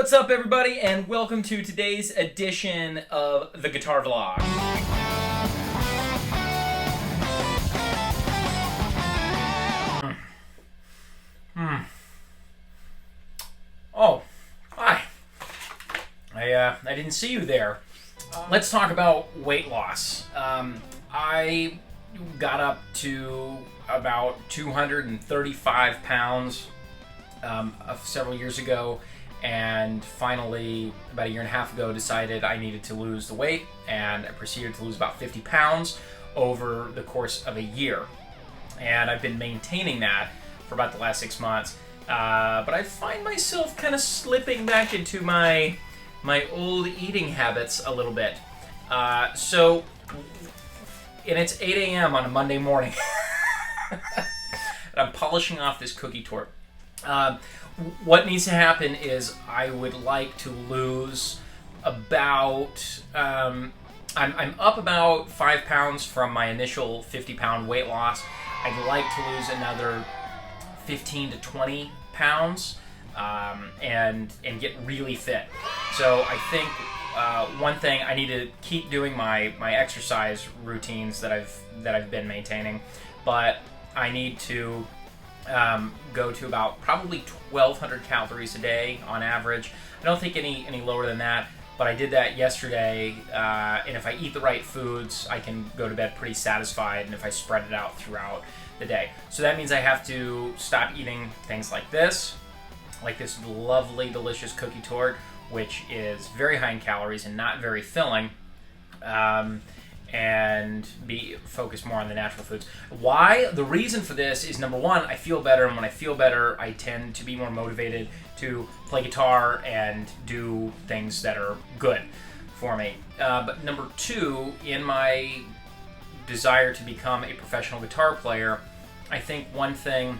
What's up, everybody, and welcome to today's edition of the Guitar Vlog. Oh, hi. I didn't see you there. Let's talk about weight loss. I got up to about 235 pounds several years ago, and finally, about a year and a half ago, decided I needed to lose the weight, and I proceeded to lose about 50 pounds over the course of a year. And I've been maintaining that for about the last 6 months. But I find myself kind of slipping back into my old eating habits a little bit. And it's 8 a.m. on a Monday morning. And I'm polishing off this cookie tort. What needs to happen is I would like to lose about... I'm up about 5 pounds from my initial 50-pound weight loss. I'd like to lose another 15 to 20 pounds and get really fit. So I think one thing, I need to keep doing my exercise routines that I've been maintaining, but I need to go to about probably 1,200 calories a day on average. I don't think any lower than that, but I did that yesterday, and if I eat the right foods, I can go to bed pretty satisfied, and if I spread it out throughout the day. So that means I have to stop eating things like this lovely, delicious cookie tort, which is very high in calories and not very filling, and be focused more on the natural foods. Why? The reason for this is, number one, I feel better, and when I feel better, I tend to be more motivated to play guitar and do things that are good for me. But number two, in my desire to become a professional guitar player, I think one thing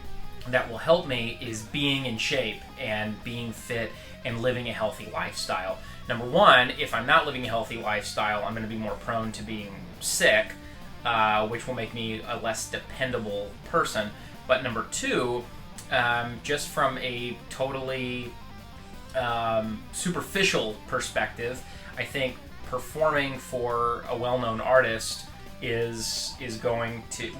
that will help me is being in shape and being fit and living a healthy lifestyle. Number one, if I'm not living a healthy lifestyle, I'm going to be more prone to being sick, which will make me a less dependable person. But number two, just from a totally superficial perspective, I think performing for a well-known artist is going to...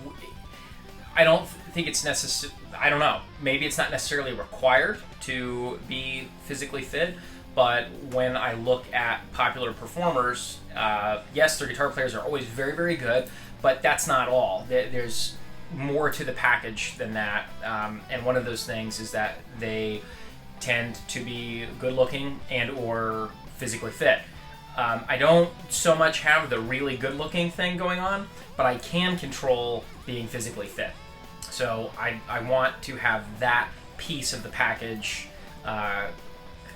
I don't think it's necessary. I don't know. Maybe it's not necessarily required to be physically fit, but when I look at popular performers, yes, their guitar players are always very, very good, but that's not all. There's more to the package than that, and one of those things is that they tend to be good-looking and or physically fit. I don't so much have the really good-looking thing going on, but I can control being physically fit. So I want to have that piece of the package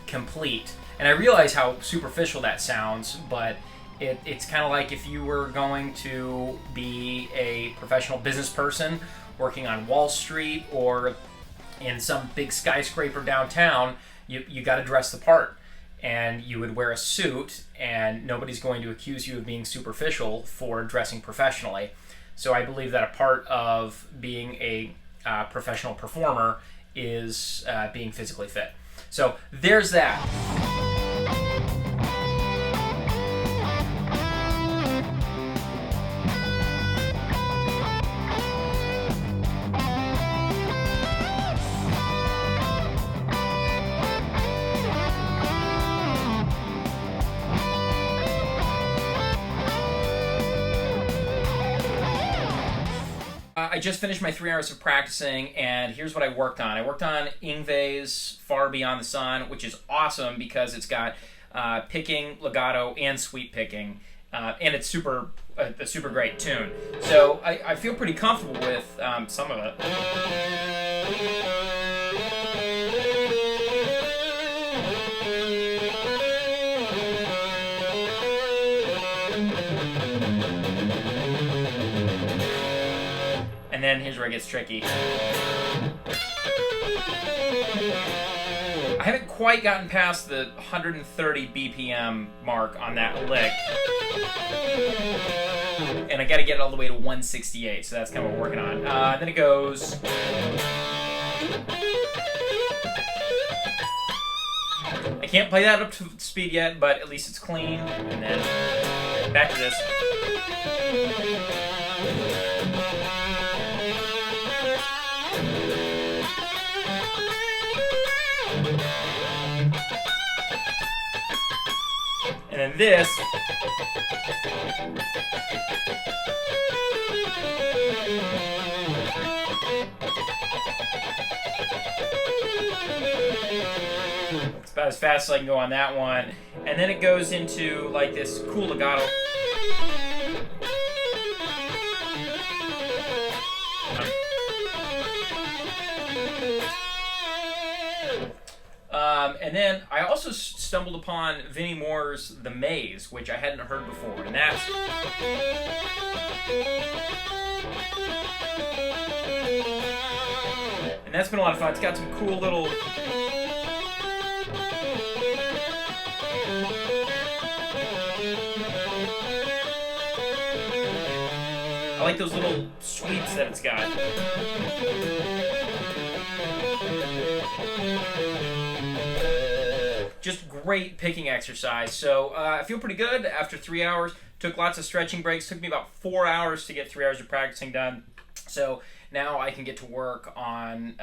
complete. And I realize how superficial that sounds, but it's kind of like if you were going to be a professional business person working on Wall Street or in some big skyscraper downtown, you got to dress the part. And you would wear a suit, and nobody's going to accuse you of being superficial for dressing professionally. So I believe that a part of being a professional performer is being physically fit. So there's that. I just finished my 3 hours of practicing, and here's what I worked on. I worked on Yngwie's Far Beyond the Sun, which is awesome because it's got picking, legato, and sweep picking, and it's a super great tune. So I feel pretty comfortable with some of it. And then here's where it gets tricky. I haven't quite gotten past the 130 BPM mark on that lick. And I gotta get it all the way to 168, so that's kind of what we're working on. Then it goes... I can't play that up to speed yet, but at least it's clean. And then back to this. And then this. It's about as fast as I can go on that one. And then it goes into like this cool legato. And then I also stumbled upon Vinnie Moore's The Maze, which I hadn't heard before, and that's... And that's been a lot of fun. It's got some cool little... I like those little sweeps that it's got. Just great picking exercise. So I feel pretty good after 3 hours. Took lots of stretching breaks. Took me about 4 hours to get 3 hours of practicing done. So now I can get to work on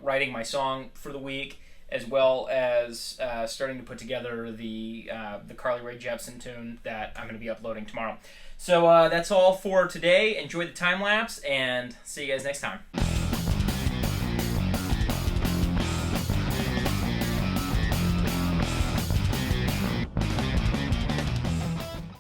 writing my song for the week, as well as starting to put together the Carly Rae Jepsen tune that I'm going to be uploading tomorrow. So that's all for today. Enjoy the time lapse, and see you guys next time.